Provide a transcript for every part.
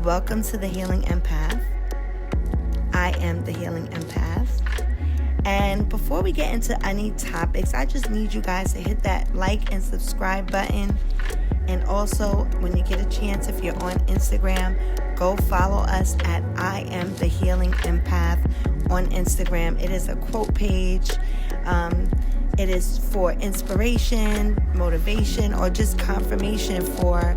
welcome to the Healing Empath. I am the Healing Empath. And before we get into any topics, I just need you guys to hit that like and subscribe button. And also, when you get a chance, if you're on Instagram, go follow us at I Am the Healing Empath on Instagram. It is a quote page. It is for inspiration, motivation, or just confirmation for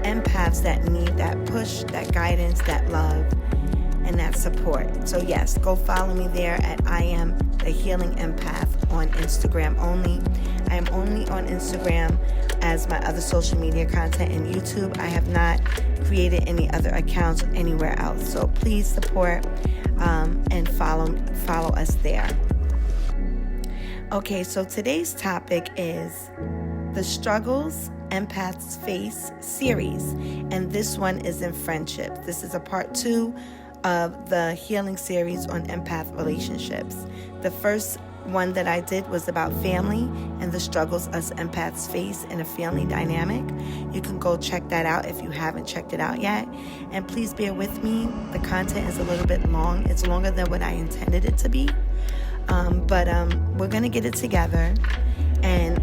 empaths that need that push, that guidance, that love, and that support. So yes, go follow me there at I Am the Healing Empath on Instagram only. I am only on Instagram as my other social media content and YouTube. I have not created any other accounts anywhere else. So please support and follow us there. Okay, so today's topic is the struggles empaths face series, and this one is in friendship. This is a part 2 of the healing series on empath relationships. The first one that I did was about family and the struggles us empaths face in a family dynamic. You can go check that out if you haven't checked it out yet. And please bear with me. The content is a little bit long. It's longer than what I intended it to be. But we're going to get it together. And,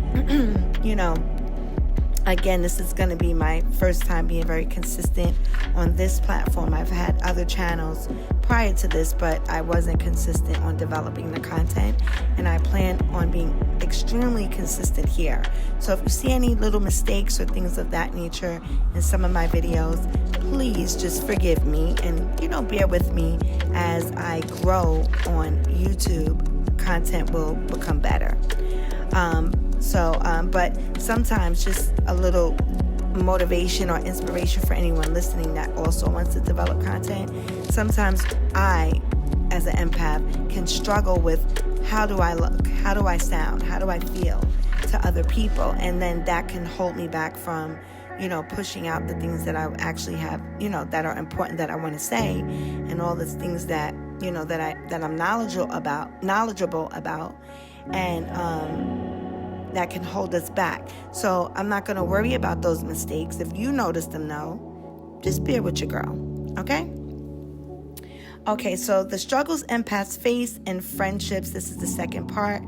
again, this is going to be my first time being very consistent on this platform. I've had other channels prior to this, but I wasn't consistent on developing the content, and I plan on being extremely consistent here. So if you see any little mistakes or things of that nature in some of my videos, please just forgive me and, bear with me as I grow on YouTube. Content will become better. But sometimes just a little motivation or inspiration for anyone listening that also wants to develop content. Sometimes I, as an empath, can struggle with how do I look, how do I sound, how do I feel to other people, and then that can hold me back from, pushing out the things that I actually have, that are important that I want to say, and all the things that, that I'm knowledgeable about, and that can hold us back. So I'm not going to worry about those mistakes. If you notice them, though, just bear with your girl. Okay, so the struggles empaths face in friendships. This is the second part.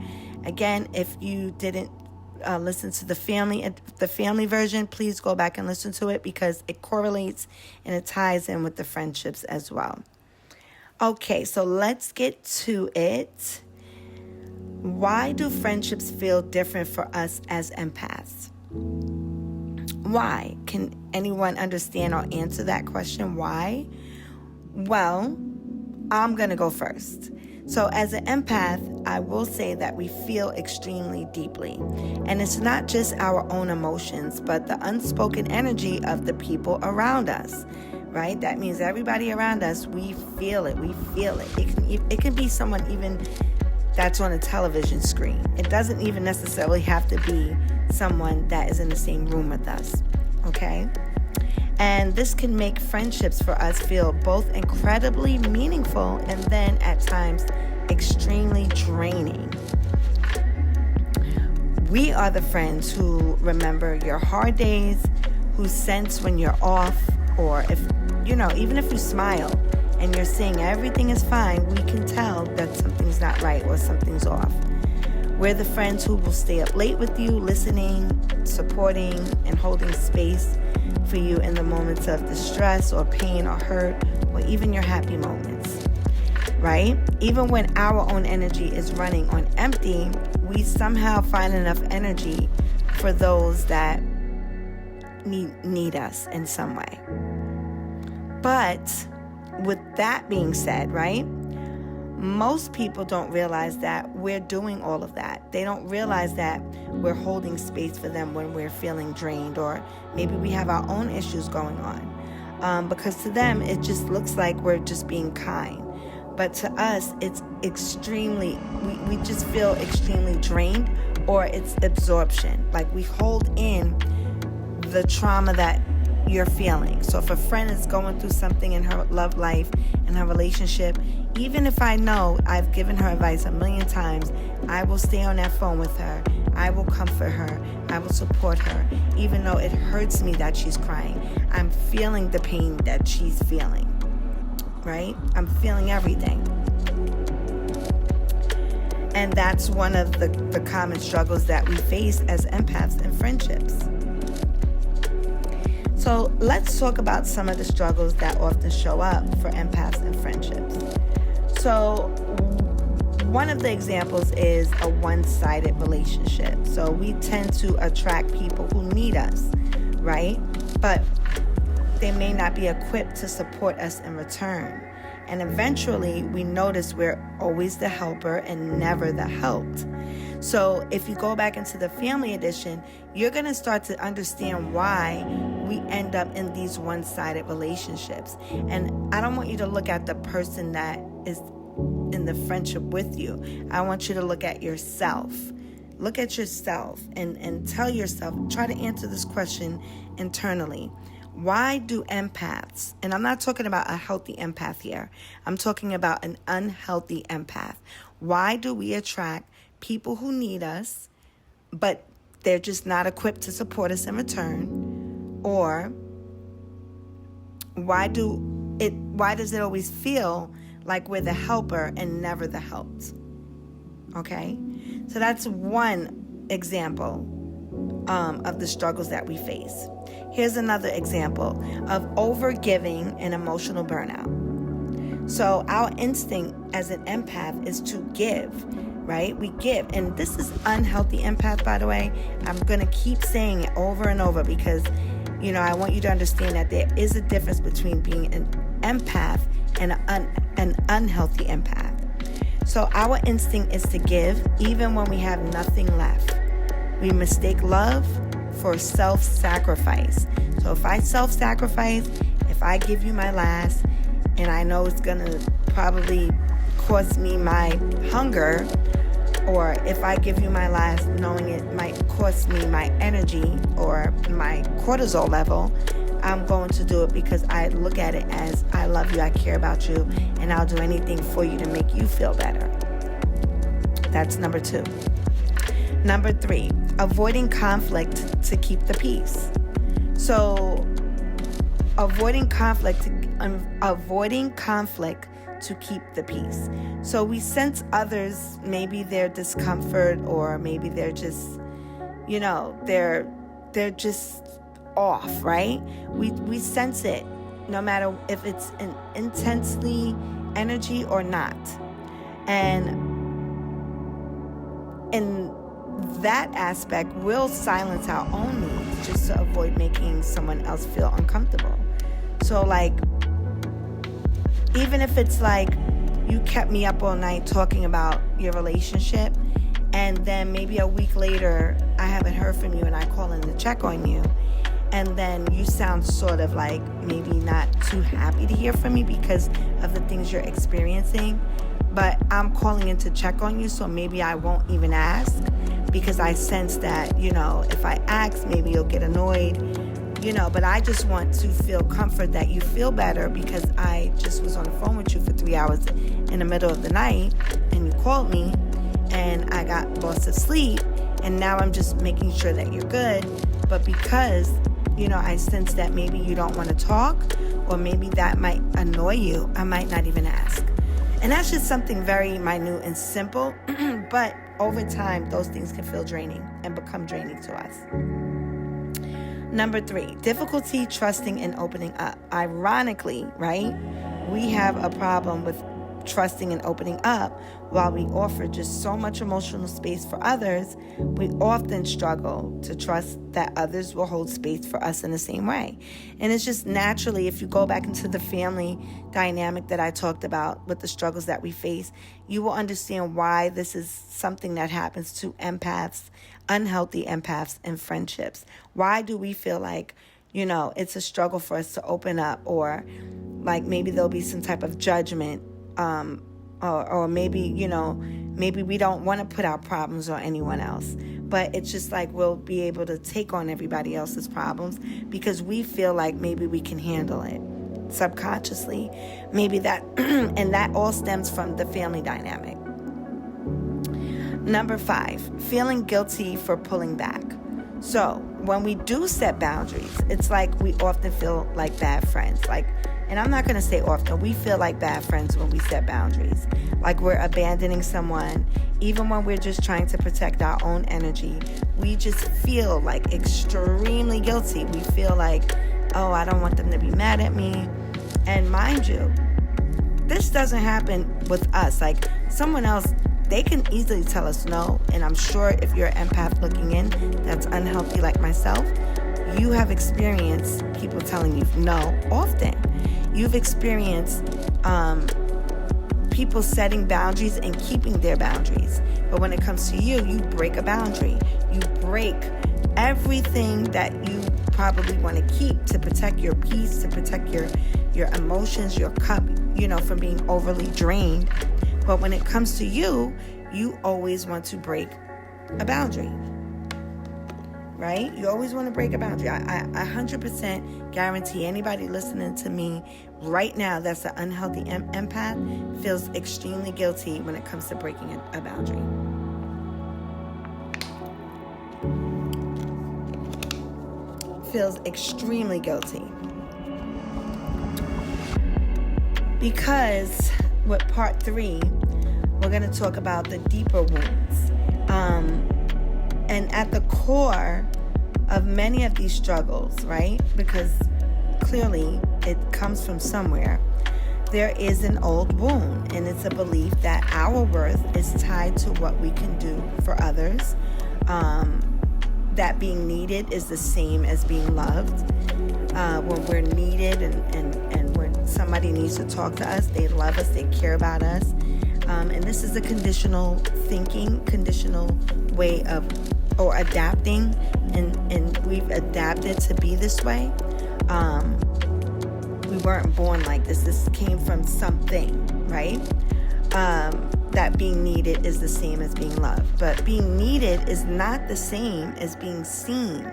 Again, if you didn't listen to the family version, please go back and listen to it because it correlates and it ties in with the friendships as well. Okay, so let's get to it. Why do friendships feel different for us as empaths? Why? Can anyone understand or answer that question? Why? Well, I'm going to go first. So as an empath, I will say that we feel extremely deeply. And it's not just our own emotions, but the unspoken energy of the people around us, right? That means everybody around us, we feel it. It can be someone even that's on a television screen. It doesn't even necessarily have to be someone that is in the same room with us, okay? And this can make friendships for us feel both incredibly meaningful and then at times extremely draining. We are the friends who remember your hard days, who sense when you're off, or if, even if you smile and you're saying everything is fine, we can tell that something's not right or something's off. We're the friends who will stay up late with you, listening, supporting, and holding space for you in the moments of distress or pain or hurt, or even your happy moments, right? Even when our own energy is running on empty, we somehow find enough energy for those that need us in some way. But with that being said, right, most people don't realize that we're doing all of that. They don't realize that we're holding space for them when we're feeling drained, or maybe we have our own issues going on. Because to them, it just looks like we're just being kind. But to us, it's extremely, we just feel extremely drained, or it's absorption. Like we hold in the trauma that you're feeling. So if a friend is going through something in her love life, in her relationship, even if I know I've given her advice a million times, I will stay on that phone with her. I will comfort her. I will support her, even though it hurts me that she's crying. I'm feeling the pain that she's feeling, right? I'm feeling everything. And that's one of the common struggles that we face as empaths in friendships. So let's talk about some of the struggles that often show up for empaths in friendships. So one of the examples is a one-sided relationship. So we tend to attract people who need us, right? But they may not be equipped to support us in return. And eventually we notice we're always the helper and never the helped. So if you go back into the family edition, you're going to start to understand why we end up in these one-sided relationships. And I don't want you to look at the person that is in the friendship with you. I want you to look at yourself. Look at yourself and tell yourself, try to answer this question internally. Why do empaths, and I'm not talking about a healthy empath here, I'm talking about an unhealthy empath. Why do we attract people who need us, but they're just not equipped to support us in return? Or why does it always feel like we're the helper and never the helped? Okay? So that's one example of the struggles that we face. Here's another example of overgiving and emotional burnout. So our instinct as an empath is to give, right? We give. And this is unhealthy empath, by the way. I'm going to keep saying it over and over because, I want you to understand that there is a difference between being an empath and an unhealthy empath. So our instinct is to give even when we have nothing left. We mistake love for self-sacrifice. So if I self-sacrifice, if I give you my last, and I know it's going to probably cost me my hunger, or if I give you my last knowing it might cost me my energy or my cortisol level, I'm going to do it because I look at it as I love you, I care about you, and I'll do anything for you to make you feel better. That's number 2. Number 3, avoiding conflict to keep the peace. So avoiding conflict to keep the peace. So we sense others, maybe their discomfort, or maybe they're just, they're just off, right? We sense it, no matter if it's an intensely energy or not. And in that aspect, we'll silence our own needs just to avoid making someone else feel uncomfortable. So even if it's you kept me up all night talking about your relationship, and then maybe a week later I haven't heard from you and I call in to check on you, and then you sound sort of maybe not too happy to hear from me because of the things you're experiencing, but I'm calling in to check on you, so maybe I won't even ask because I sense that, if I ask, maybe you'll get annoyed, but I just want to feel comfort that you feel better because I just was on the phone with you for 3 hours in the middle of the night and you called me and I got lost of sleep, and now I'm just making sure that you're good. But because, I sense that maybe you don't want to talk, or maybe that might annoy you, I might not even ask. And that's just something very minute and simple, but over time, those things can feel draining and become draining to us. Number 3, difficulty trusting and opening up. Ironically, right, we have a problem with trusting and opening up. While we offer just so much emotional space for others, we often struggle to trust that others will hold space for us in the same way. And it's just naturally, if you go back into the family dynamic that I talked about with the struggles that we face, you will understand why this is something that happens to empaths, unhealthy empaths in friendships. Why do we feel like, it's a struggle for us to open up, or maybe there'll be some type of judgment, or maybe, maybe we don't want to put our problems on anyone else. but it's just like we'll be able to take on everybody else's problems because we feel like maybe we can handle it subconsciously. Maybe that, and that all stems from the family dynamic. Number 5, feeling guilty for pulling back. So when we do set boundaries, it's like we often feel like bad friends. And I'm not going to say often, we feel like bad friends when we set boundaries. Like we're abandoning someone, even when we're just trying to protect our own energy. We just feel like extremely guilty. We feel like, oh, I don't want them to be mad at me. And mind you, this doesn't happen with us. Like someone else, they can easily tell us no. And I'm sure if you're an empath looking in that's unhealthy like myself, you have experienced people telling you no often. You've experienced people setting boundaries and keeping their boundaries. But when it comes to you, you break a boundary. You break everything that you probably want to keep to protect your peace, to protect your emotions, your cup, from being overly drained. But when it comes to you, you always want to break a boundary. Right? You always want to break a boundary. I 100% guarantee anybody listening to me right now that's an unhealthy empath feels extremely guilty when it comes to breaking a boundary. Feels extremely guilty. Because with part 3, we're going to talk about the deeper wounds. And at the core of many of these struggles, right? Because clearly it comes from somewhere. There is an old wound, and it's a belief that our worth is tied to what we can do for others. That being needed is the same as being loved. When we're needed and when somebody needs to talk to us, they love us, they care about us. And this is a conditional thinking, conditional way of, or adapting, and we've adapted to be this way. We weren't born like this. This came from something, right? That being needed is the same as being loved. But being needed is not the same as being seen.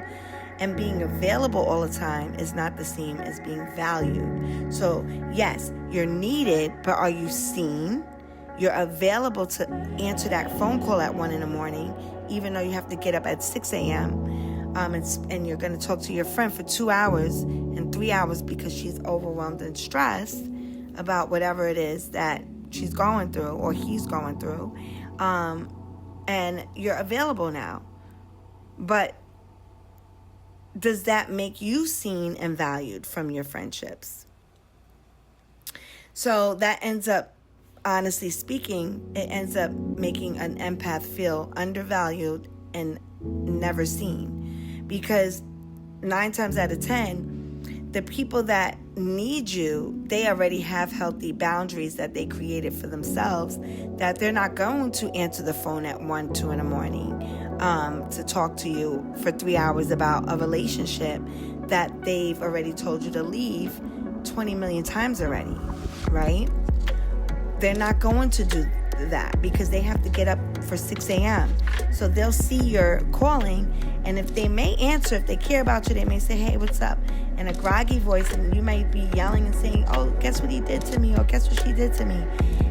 And being available all the time is not the same as being valued. So, yes, you're needed, but are you seen? You're available to answer that phone call at 1 a.m, even though you have to get up at 6 a.m. And you're going to talk to your friend for 2 hours and 3 hours because she's overwhelmed and stressed about whatever it is that she's going through or he's going through. And you're available now. But does that make you seen and valued from your friendships? So that ends up, honestly speaking, it ends up making an empath feel undervalued and never seen. Because 9 times out of 10, the people that need you, they already have healthy boundaries that they created for themselves, that they're not going to answer the phone at 1, 2 in the morning to talk to you for 3 hours about a relationship that they've already told you to leave 20 million times already, right? They're not going to do that because they have to get up for 6 a.m. So they'll see you're calling, and if they may answer, if they care about you, they may say, hey, what's up? In a groggy voice, and you might be yelling and saying, oh, guess what he did to me, or guess what she did to me.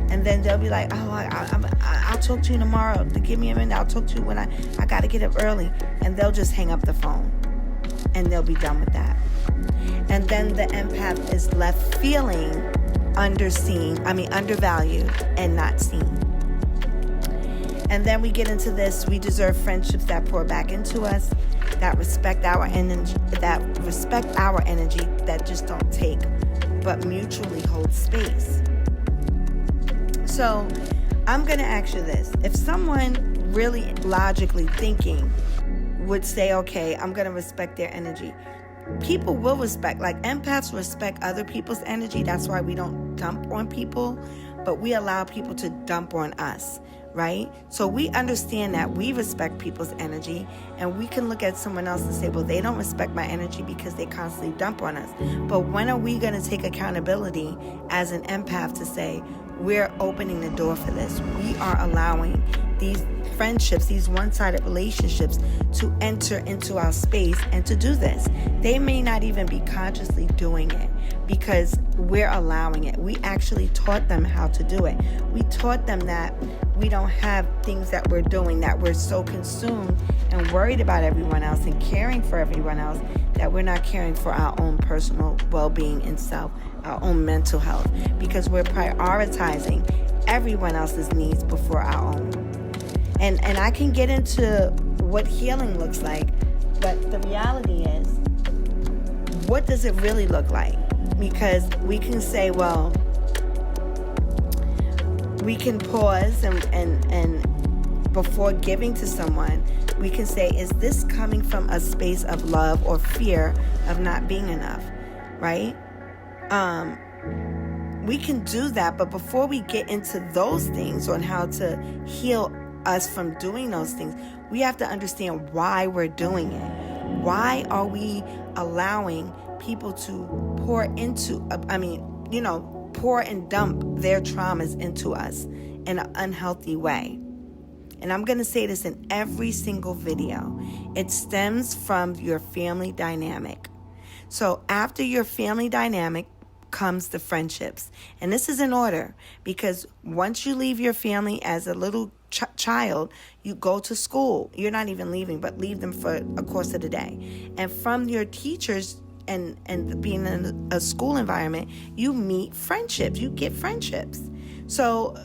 And then they'll be like, oh, I'll talk to you tomorrow. Give me a minute. I'll talk to you when I got to get up early. And they'll just hang up the phone, and they'll be done with that. And then the empath is left feeling undervalued and not seen. And then we get into this: we deserve friendships that pour back into us, that respect our energy, that just don't take, but mutually hold space. So I'm going to ask you this: if someone really logically thinking would say, okay, I'm going to respect their energy, people will respect, like empaths respect other people's energy. That's why we don't dump on people, but we allow people to dump on us, right? So we understand that we respect people's energy, and we can look at someone else and say, well, they don't respect my energy because they constantly dump on us. But when are we going to take accountability as an empath to say, we're opening the door for this? We are allowing these friendships, these one-sided relationships, to enter into our space and to do this. They may not even be consciously doing it because we're allowing it. We actually taught them how to do it. We taught them that we don't have things that we're doing, that we're so consumed and worried about everyone else and caring for everyone else that we're not caring for our own personal well-being and self, our own mental health, because we're prioritizing everyone else's needs before our own. And I can get into what healing looks like, but the reality is, what does it really look like? Because we can say, well, we can pause and before giving to someone, we can say, is this coming from a space of love or fear of not being enough, right? We can do that, but before we get into those things on how to heal us from doing those things, we have to understand why we're doing it. Why are we allowing people to pour and dump their traumas into us in an unhealthy way? And I'm going to say this in every single video. It stems from your family dynamic. So after your family dynamic comes the friendships. And this is in order, because once you leave your family as a little child, you go to school. You're not even leaving, but leave them for a course of the day. And from your teachers and being in a school environment, you meet friendships. You get friendships. So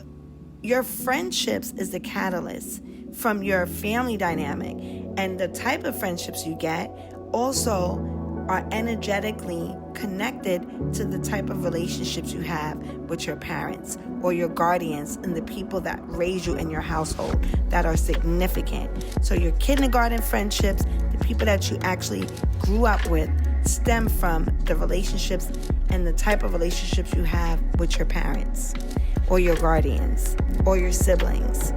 your friendships is the catalyst from your family dynamic. And the type of friendships you get also are energetically connected to the type of relationships you have with your parents or your guardians and the people that raise you in your household that are significant. So your kindergarten friendships, the people that you actually grew up with, stem from the relationships and the type of relationships you have with your parents or your guardians or your siblings.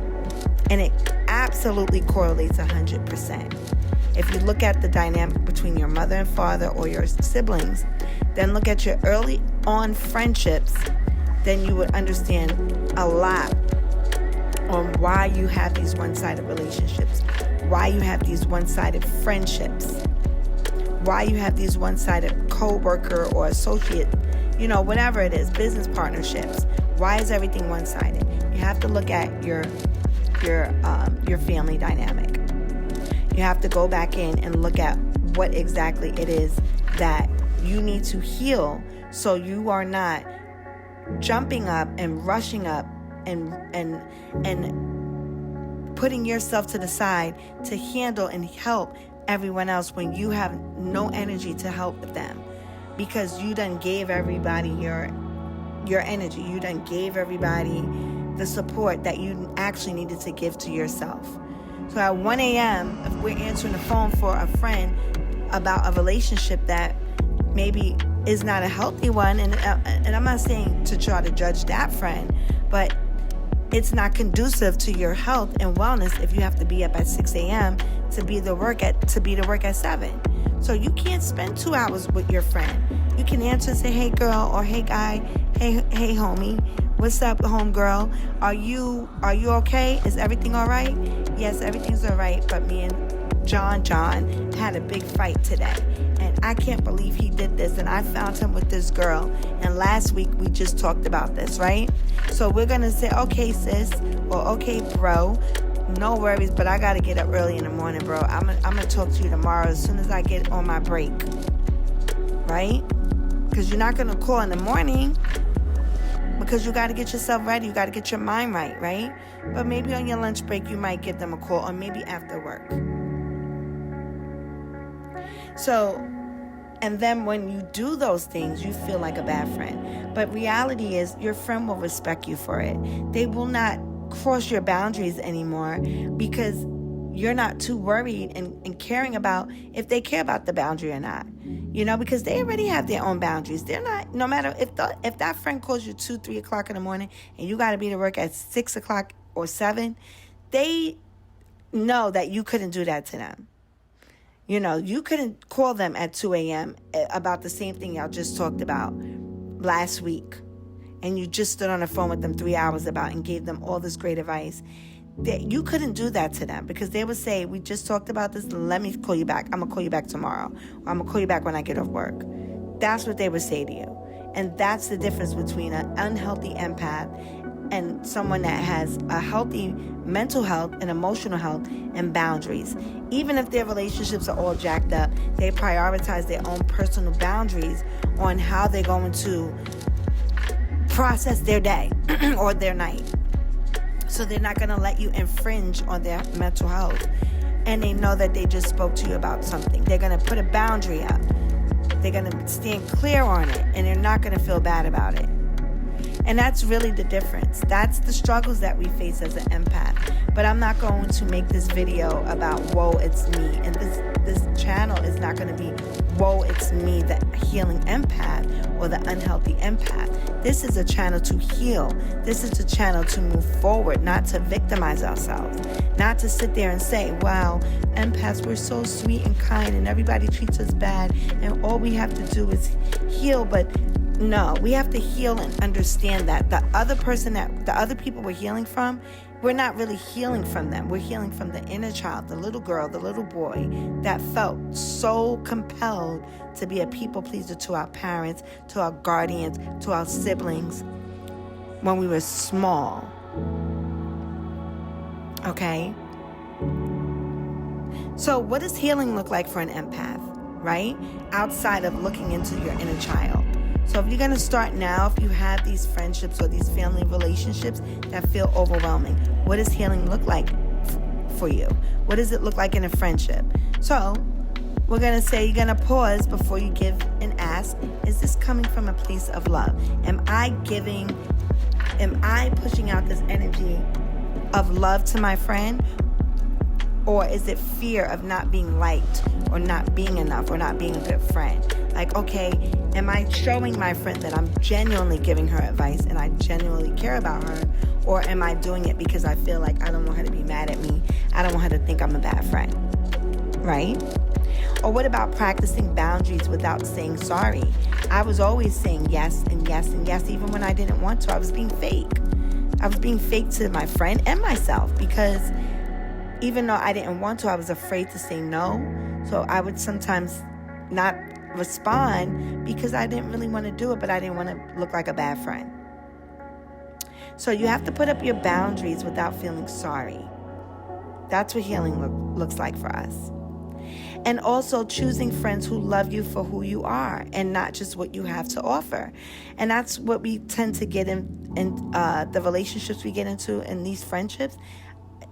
And it absolutely correlates 100%. If you look at the dynamic between your mother and father or your siblings, then look at your early on friendships, then you would understand a lot on why you have these one-sided relationships, why you have these one-sided friendships, why you have these one-sided co-worker or associate, whatever it is, business partnerships. Why is everything one-sided? You have to look at your family dynamic. You have to go back in and look at what exactly it is that you need to heal, so you are not jumping up and rushing up and putting yourself to the side to handle and help everyone else when you have no energy to help them, because you done gave everybody your energy. You done gave everybody the support that you actually needed to give to yourself. So at 1 a.m., if we're answering the phone for a friend about a relationship that maybe is not a healthy one, and I'm not saying to try to judge that friend, but it's not conducive to your health and wellness if you have to be up at 6 a.m. to be to work at 7. So you can't spend 2 hours with your friend. You can answer and say, hey girl, or hey guy, hey homie, what's up, homegirl? Are you okay? Is everything all right? Yes, everything's all right, but me and John had a big fight today, and I can't believe he did this, and I found him with this girl, and last week we just talked about this, right? So we're gonna say, okay sis, or okay bro, no worries, but I gotta get up early in the morning, bro. I'm gonna talk to you tomorrow as soon as I get on my break, right? Because you're not gonna call in the morning, because you got to get yourself ready. You got to get your mind right? But maybe on your lunch break, you might give them a call, or maybe after work. So, and then when you do those things, you feel like a bad friend. But reality is, your friend will respect you for it. They will not cross your boundaries anymore, because you're not too worried and caring about if they care about the boundary or not. Because they already have their own boundaries. They're not, no matter if that friend calls you 2-3 o'clock in the morning and you got to be to work at 6 o'clock or 7, they know that you couldn't do that to them. You couldn't call them at 2 a.m. about the same thing y'all just talked about last week, and you just stood on the phone with them 3 hours about and gave them all this great advice. you couldn't do that to them, because they would say, we just talked about this, let me call you back. I'm going to call you back tomorrow. Or I'm going to call you back when I get off work. That's what they would say to you. And that's the difference between an unhealthy empath and someone that has a healthy mental health and emotional health and boundaries. Even if their relationships are all jacked up, they prioritize their own personal boundaries on how they're going to process their day or their night. So they're not going to let you infringe on their mental health. And they know that they just spoke to you about something. They're going to put a boundary up. They're going to stand clear on it, and they're not going to feel bad about it. And that's really the difference. That's the struggles that we face as an empath. But I'm not going to make this video about, whoa, it's me. And this channel is not going to be, whoa, it's me, the healing empath or the unhealthy empath. This is a channel to heal. This is a channel to move forward, not to victimize ourselves. Not to sit there and say, wow, empaths, we're so sweet and kind and everybody treats us bad and all we have to do is heal. But no, we have to heal and understand that the other people we're healing from, we're not really healing from them. We're healing from the inner child, the little girl, the little boy that felt so compelled to be a people pleaser to our parents, to our guardians, to our siblings when we were small. Okay? So what does healing look like for an empath, right? Outside of looking into your inner child. So if you're going to start now, if you have these friendships or these family relationships that feel overwhelming, what does healing look like for you? What does it look like in a friendship? So we're going to say you're going to pause before you give and ask, is this coming from a place of love? Am I pushing out this energy of love to my friend? Or is it fear of not being liked or not being enough or not being a good friend? Like, okay, am I showing my friend that I'm genuinely giving her advice and I genuinely care about her? Or am I doing it because I feel like I don't want her to be mad at me? I don't want her to think I'm a bad friend, right? Or what about practicing boundaries without saying sorry? I was always saying yes and yes and yes, even when I didn't want to. I was being fake. I was being fake to my friend and myself because even though I didn't want to, I was afraid to say no. So I would sometimes not respond because I didn't really want to do it, but I didn't want to look like a bad friend. So you have to put up your boundaries without feeling sorry. That's what healing looks like for us. And also choosing friends who love you for who you are and not just what you have to offer. And that's what we tend to get in the relationships we get into in these friendships.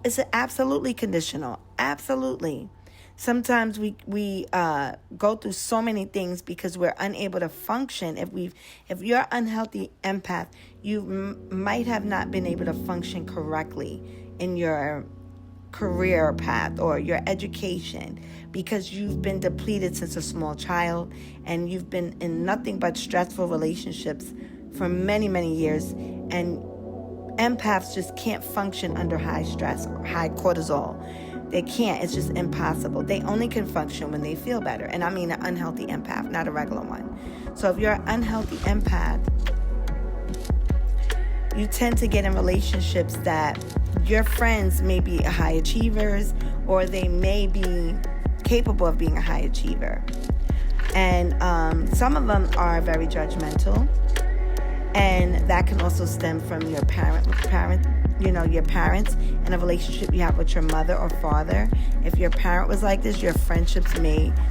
It's absolutely conditional. Absolutely. Sometimes we go through so many things because we're unable to function. If you're an unhealthy empath, you might have not been able to function correctly in your career path or your education because you've been depleted since a small child and you've been in nothing but stressful relationships for many, many years. And empaths just can't function under high stress or high cortisol. They can't. It's just impossible. They only can function when they feel better. And I mean an unhealthy empath, not a regular one. So if you're an unhealthy empath, you tend to get in relationships that your friends may be high achievers or they may be capable of being a high achiever. And some of them are very judgmental. And that can also stem from your your parents and a relationship you have with your mother or father. If your parent was like this, your friendships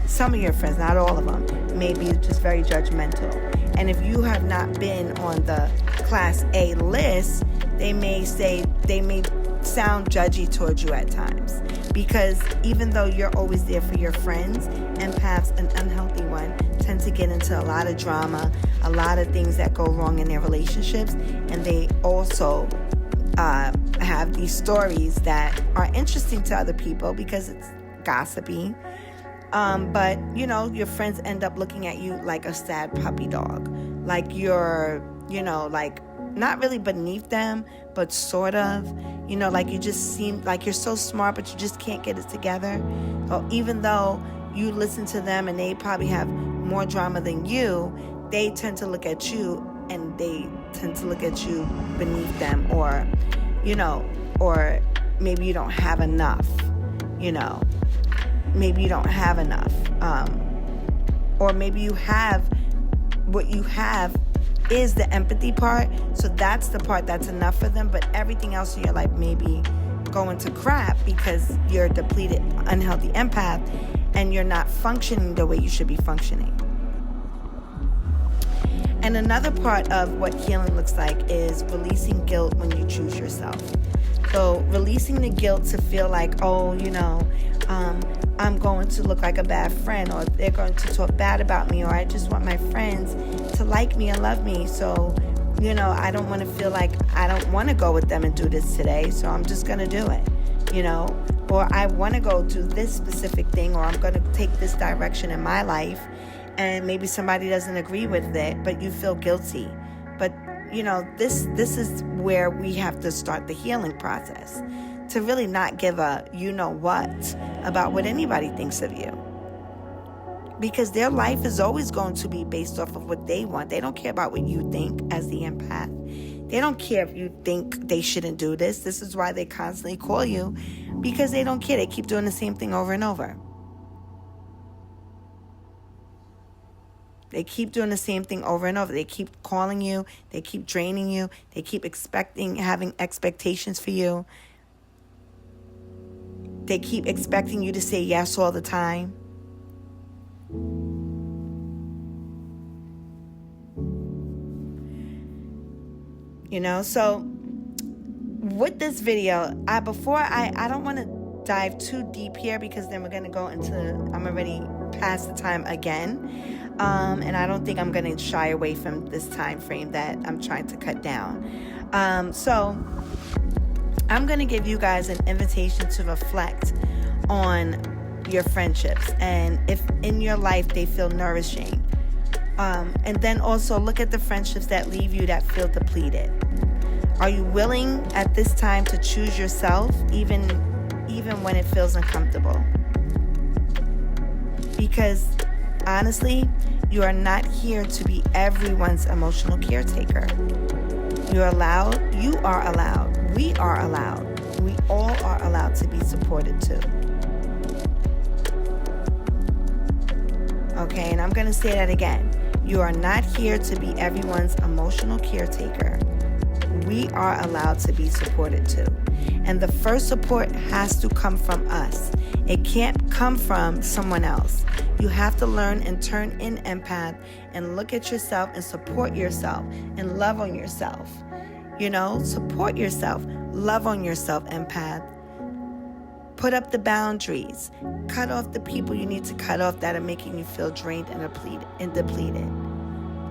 some of your friends, not all of them, may be just very judgmental. And if you have not been on the class A list, they may sound judgy towards you at times. Because even though you're always there for your friends, empaths, an unhealthy one, tend to get into a lot of drama, a lot of things that go wrong in their relationships, and they also have these stories that are interesting to other people because it's gossipy. But, your friends end up looking at you like a sad puppy dog. Like you're, not really beneath them, but sort of. Like you just seem like you're so smart, but you just can't get it together. Or even though you listen to them and they probably have more drama than you, they tend to look at you and they tend to look at you beneath them or maybe you don't have enough, maybe you don't have enough, or maybe you have, what you have is the empathy part, so that's the part that's enough for them, but everything else in your life maybe going to crap because you're a depleted, unhealthy empath and you're not functioning the way you should be functioning. And another part of what healing looks like is releasing guilt when you choose yourself. So releasing the guilt to feel like, I'm going to look like a bad friend, or they're going to talk bad about me, or I just want my friends to like me and love me. So, I don't want to feel like I don't want to go with them and do this today, so I'm just going to do it, or I want to go do this specific thing, or I'm going to take this direction in my life, and maybe somebody doesn't agree with it, but you feel guilty. But, this is where we have to start the healing process, to really not give a what about what anybody thinks of you. Because their life is always going to be based off of what they want. They don't care about what you think as the empath. They don't care if you think they shouldn't do this. This is why they constantly call you, because they don't care. They keep doing the same thing over and over. They keep doing the same thing over and over. They keep calling you. They keep draining you. They keep having expectations for you. They keep expecting you to say yes all the time. So with this video, I don't want to dive too deep here, because then we're going to go into, I'm already past the time again. And I don't think I'm going to shy away from this time frame that I'm trying to cut down. So I'm going to give you guys an invitation to reflect on your friendships, and if in your life they feel nourishing. And then also look at the friendships that leave you that feel depleted. Are you willing at this time to choose yourself, even when it feels uncomfortable? Because honestly, you are not here to be everyone's emotional caretaker. You are allowed, we are allowed, we all are allowed to be supported too. Okay, and I'm going to say that again. You are not here to be everyone's emotional caretaker. We are allowed to be supported too. And the first support has to come from us. It can't come from someone else. You have to learn and turn in empath and look at yourself and support yourself and love on yourself. Support yourself, love on yourself, empath. Put up the boundaries. Cut off the people you need to cut off that are making you feel drained and depleted.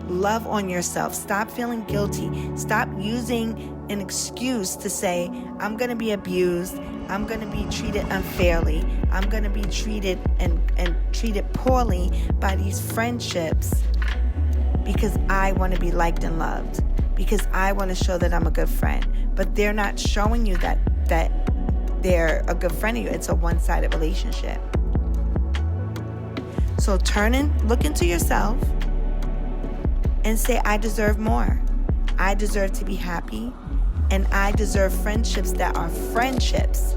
Love on yourself. Stop feeling guilty. Stop using an excuse to say, I'm going to be abused. I'm going to be treated unfairly. I'm going to be treated and treated poorly by these friendships because I want to be liked and loved. Because I want to show that I'm a good friend. But they're not showing you that they're a good friend of you. It's a one-sided relationship. So look into yourself and say, I deserve more. I deserve to be happy. And I deserve friendships that are friendships.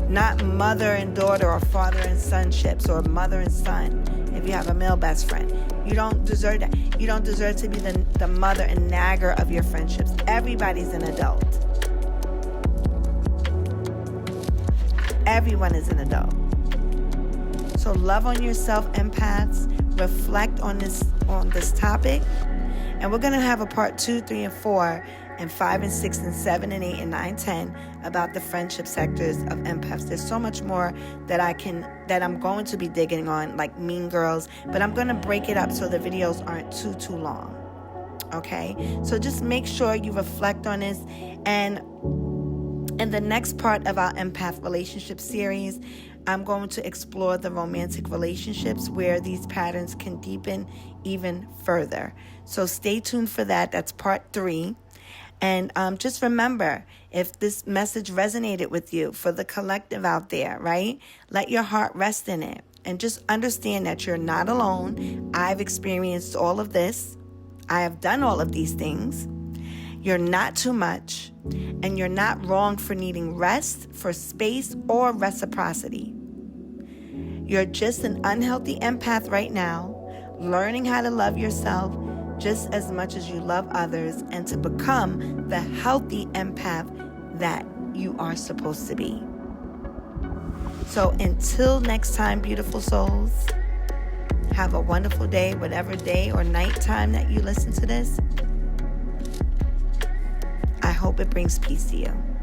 Not mother and daughter or father and sonships or mother and son. If you have a male best friend. You don't deserve that. You don't deserve to be the mother and nagger of your friendships. Everybody's an adult. Everyone is an adult. So love on yourself, empaths. Reflect on this topic. And we're going to have a part 2, 3, and 4, and 5, and 6, and 7, and 8, and 9, 10 about the friendship sectors of empaths. There's so much more that I'm going to be digging on, like Mean Girls, but I'm going to break it up so the videos aren't too long. Okay? So just make sure you reflect on this. And in the next part of our empath relationship series, I'm going to explore the romantic relationships where these patterns can deepen even further. So stay tuned for that. That's part 3. And just remember, if this message resonated with you, for the collective out there, right? Let your heart rest in it. And just understand that you're not alone. I've experienced all of this. I have done all of these things. You're not too much, and you're not wrong for needing rest, for space, or reciprocity. You're just an unhealthy empath right now, learning how to love yourself just as much as you love others, and to become the healthy empath that you are supposed to be. So until next time, beautiful souls, have a wonderful day, whatever day or night time that you listen to this. I hope it brings peace to you.